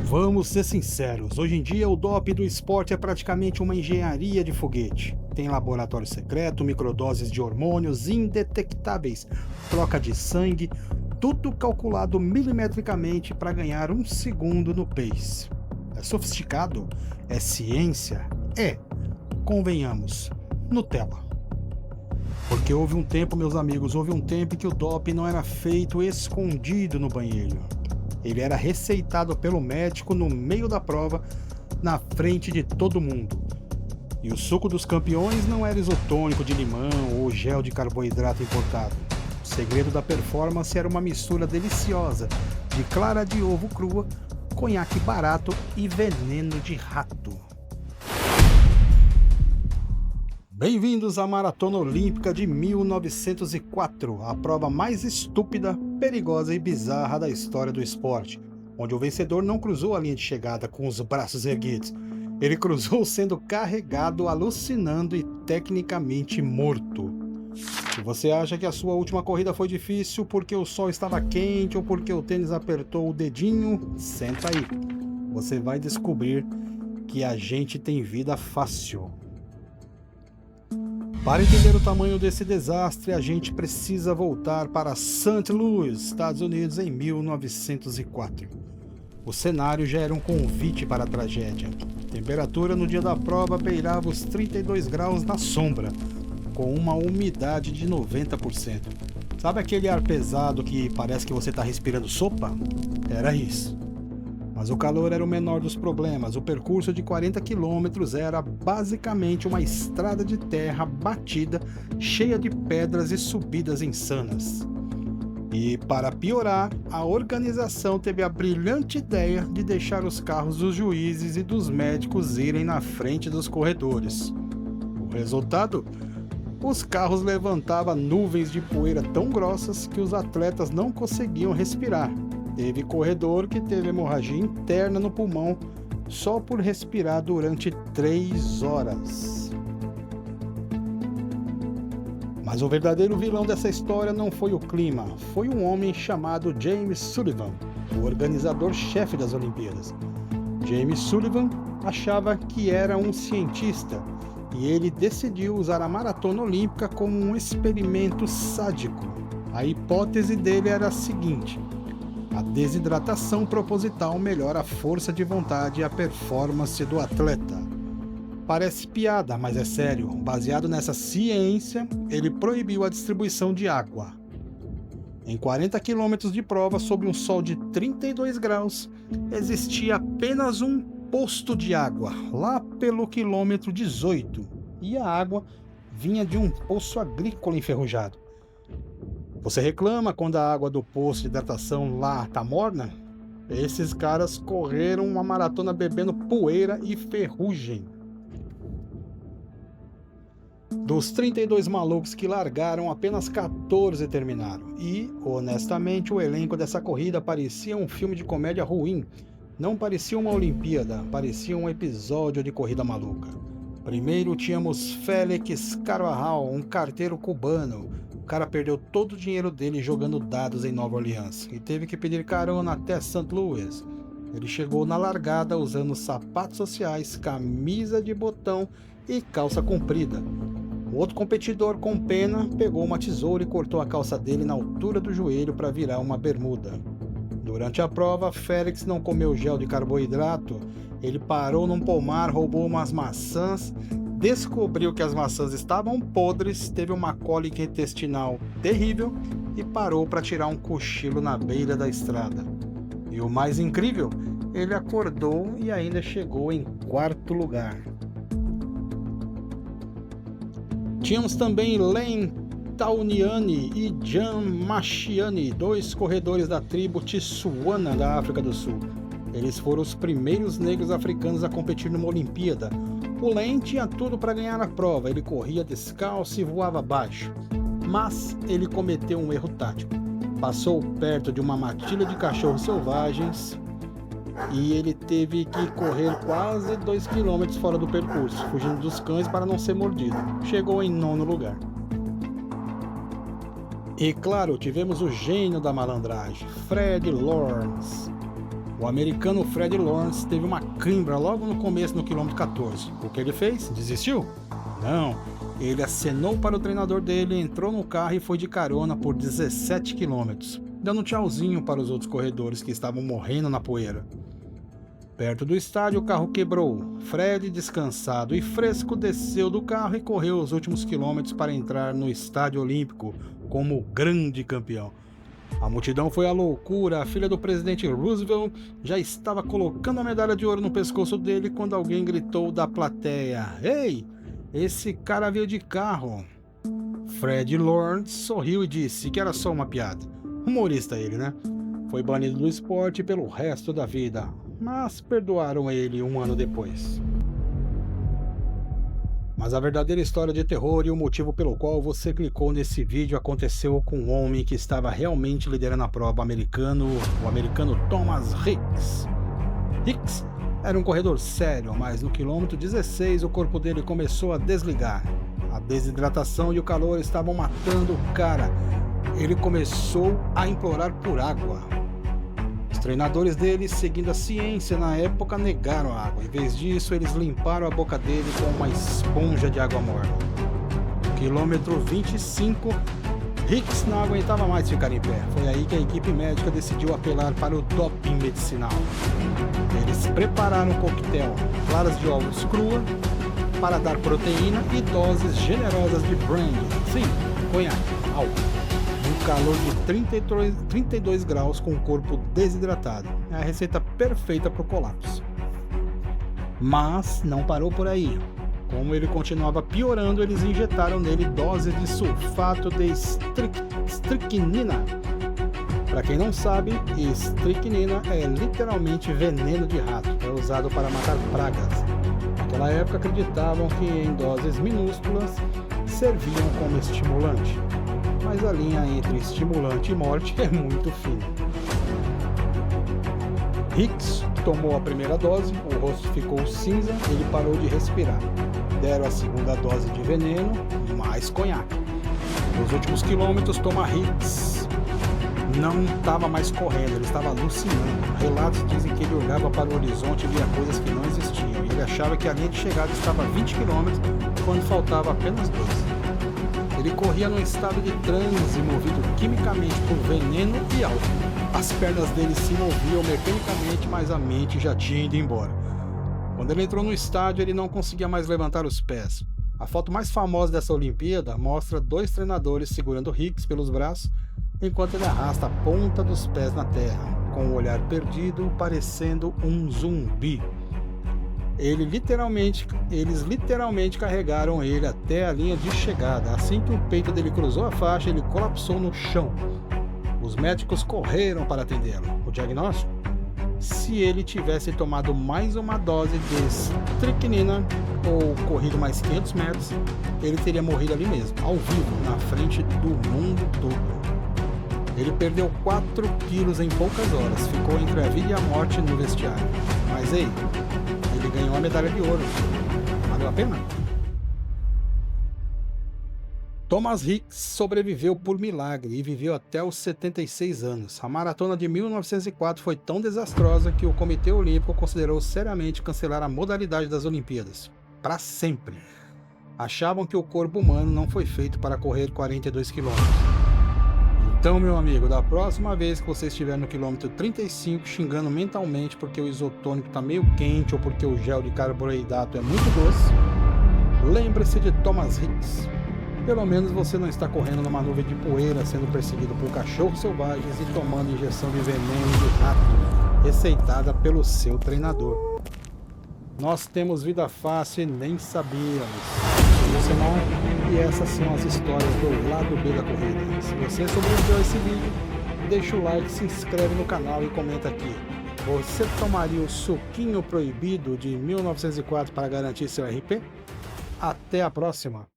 Vamos ser sinceros, hoje em dia o doping do esporte é praticamente uma engenharia de foguete. Tem laboratório secreto, microdoses de hormônios indetectáveis, troca de sangue, tudo calculado milimetricamente para ganhar um segundo no pace. É sofisticado? É ciência? É, convenhamos, Nutella. Porque houve um tempo, meus amigos, houve um tempo que o doping não era feito escondido no banheiro. Ele era receitado pelo médico no meio da prova, na frente de todo mundo. E o suco dos campeões não era isotônico de limão ou gel de carboidrato importado. O segredo da performance era uma mistura deliciosa de clara de ovo crua, conhaque barato e veneno de rato. Bem-vindos à Maratona Olímpica de 1904, a prova mais estúpida, perigosa e bizarra da história do esporte, onde o vencedor não cruzou a linha de chegada com os braços erguidos. Ele cruzou sendo carregado, alucinando e tecnicamente morto. Se você acha que a sua última corrida foi difícil porque o sol estava quente ou porque o tênis apertou o dedinho, senta aí. Você vai descobrir que a gente tem vida fácil. Para entender o tamanho desse desastre, a gente precisa voltar para St. Louis, Estados Unidos, em 1904. O cenário já era um convite para a tragédia. A temperatura no dia da prova beirava os 32 graus na sombra, com uma umidade de 90%. Sabe aquele ar pesado que parece que você está respirando sopa? Era isso. Mas o calor era o menor dos problemas. O percurso de 40 quilômetros era basicamente uma estrada de terra batida, cheia de pedras e subidas insanas. E, para piorar, a organização teve a brilhante ideia de deixar os carros dos juízes e dos médicos irem na frente dos corredores. O resultado? Os carros levantavam nuvens de poeira tão grossas que os atletas não conseguiam respirar. Teve corredor que teve hemorragia interna no pulmão só por respirar durante 3 horas. Mas o verdadeiro vilão dessa história não foi o clima, foi um homem chamado James Sullivan, o organizador-chefe das Olimpíadas. James Sullivan achava que era um cientista e ele decidiu usar a maratona olímpica como um experimento sádico. A hipótese dele era a seguinte: a desidratação proposital melhora a força de vontade e a performance do atleta. Parece piada, mas é sério. Baseado nessa ciência, ele proibiu a distribuição de água. Em 40 quilômetros de prova, sob um sol de 32 graus, existia apenas um posto de água, lá pelo quilômetro 18, e a água vinha de um poço agrícola enferrujado. Você reclama quando a água do poço de hidratação lá tá morna? Esses caras correram uma maratona bebendo poeira e ferrugem. Dos 32 malucos que largaram, apenas 14 terminaram. E, honestamente, o elenco dessa corrida parecia um filme de comédia ruim. Não parecia uma Olimpíada, parecia um episódio de corrida maluca. Primeiro tínhamos Félix Carvajal, um carteiro cubano. O cara perdeu todo o dinheiro dele jogando dados em Nova Orleans e teve que pedir carona até St. Louis. Ele chegou na largada usando sapatos sociais, camisa de botão e calça comprida. O outro competidor com pena pegou uma tesoura e cortou a calça dele na altura do joelho para virar uma bermuda. Durante a prova, Félix não comeu gel de carboidrato. Ele parou num pomar, roubou umas maçãs, descobriu que as maçãs estavam podres, teve uma cólica intestinal terrível e parou para tirar um cochilo na beira da estrada. E o mais incrível, ele acordou e ainda chegou em 4º lugar. Tínhamos também Len Tauniani e Jan Machiani, 2 corredores da tribo Tissuana da África do Sul. Eles foram os primeiros negros africanos a competir numa Olimpíada. O Len tinha tudo para ganhar a prova, ele corria descalço e voava baixo. Mas ele cometeu um erro tático. Passou perto de uma matilha de cachorros selvagens e ele teve que correr quase 2 km fora do percurso, fugindo dos cães para não ser mordido. Chegou em 9º lugar. E claro, tivemos o gênio da malandragem, Fred Lawrence. O americano Fred Lawrence teve uma cãibra logo no começo no quilômetro 14. O que ele fez? Desistiu? Não. Ele acenou para o treinador dele, entrou no carro e foi de carona por 17 quilômetros, dando um tchauzinho para os outros corredores que estavam morrendo na poeira. Perto do estádio, o carro quebrou. Fred, descansado e fresco, desceu do carro e correu os últimos quilômetros para entrar no Estádio Olímpico como o grande campeão. A multidão foi à loucura. A filha do presidente Roosevelt já estava colocando a medalha de ouro no pescoço dele quando alguém gritou da plateia: "Ei, esse cara veio de carro." Fred Lawrence sorriu e disse que era só uma piada. Humorista ele, né? Foi banido do esporte pelo resto da vida, mas perdoaram ele um ano depois. Mas a verdadeira história de terror e o motivo pelo qual você clicou nesse vídeo aconteceu com um homem que estava realmente liderando a prova, o americano Thomas Hicks. Hicks era um corredor sério, mas no quilômetro 16 o corpo dele começou a desligar. A desidratação e o calor estavam matando o cara. Ele começou a implorar por água. Os treinadores dele, seguindo a ciência na época, negaram a água. Em vez disso, eles limparam a boca dele com uma esponja de água morna. No quilômetro 25, Hicks não aguentava mais ficar em pé. Foi aí que a equipe médica decidiu apelar para o doping medicinal. Eles prepararam um coquetel, claras de ovos crua, para dar proteína e doses generosas de brandy, sim, conhaque, álcool. Um calor de 32 graus com o corpo desidratado. É a receita perfeita para o colapso. Mas não parou por aí. Como ele continuava piorando, eles injetaram nele doses de sulfato de estricnina. Para quem não sabe, estricnina é literalmente veneno de rato. É usado para matar pragas. Naquela época acreditavam que em doses minúsculas serviam como estimulante. Mas a linha entre estimulante e morte é muito fina. Hicks tomou a primeira dose, o rosto ficou cinza, ele parou de respirar. Deram a segunda dose de veneno, mais conhaque. Nos últimos quilômetros, Thomas Hicks não estava mais correndo, ele estava alucinando. Relatos dizem que ele olhava para o horizonte e via coisas que não existiam. Ele achava que a linha de chegada estava a 20 km quando faltava apenas 12. Ele corria num estado de transe movido quimicamente por veneno e álcool. As pernas dele se moviam mecanicamente, mas a mente já tinha ido embora. Quando ele entrou no estádio, ele não conseguia mais levantar os pés. A foto mais famosa dessa Olimpíada mostra dois treinadores segurando Hicks pelos braços, enquanto ele arrasta a ponta dos pés na terra, com o olhar perdido, parecendo um zumbi. Eles literalmente carregaram ele até a linha de chegada. Assim que o peito dele cruzou a faixa, ele colapsou no chão. Os médicos correram para atendê-lo. O diagnóstico? Se ele tivesse tomado mais uma dose de estricnina ou corrido mais 500 metros, ele teria morrido ali mesmo, ao vivo, na frente do mundo todo. Ele perdeu 4 quilos em poucas horas, ficou entre a vida e a morte no vestiário. Mas ei, ele ganhou a medalha de ouro. Valeu a pena? Thomas Hicks sobreviveu por milagre e viveu até os 76 anos. A maratona de 1904 foi tão desastrosa que o Comitê Olímpico considerou seriamente cancelar a modalidade das Olimpíadas. Para sempre. Achavam que o corpo humano não foi feito para correr 42 quilômetros. Então, meu amigo, da próxima vez que você estiver no quilômetro 35 xingando mentalmente porque o isotônico está meio quente ou porque o gel de carboidrato é muito doce, lembre-se de Thomas Hicks. Pelo menos você não está correndo numa nuvem de poeira, sendo perseguido por cachorros selvagens e tomando injeção de veneno de rato, receitada pelo seu treinador. Nós temos vida fácil e nem sabíamos. Você não? E essas são as histórias do lado B da corrida. Se você sobreviveu a esse vídeo, deixa o like, se inscreve no canal e comenta aqui. Você tomaria o suquinho proibido de 1904 para garantir seu RP? Até a próxima!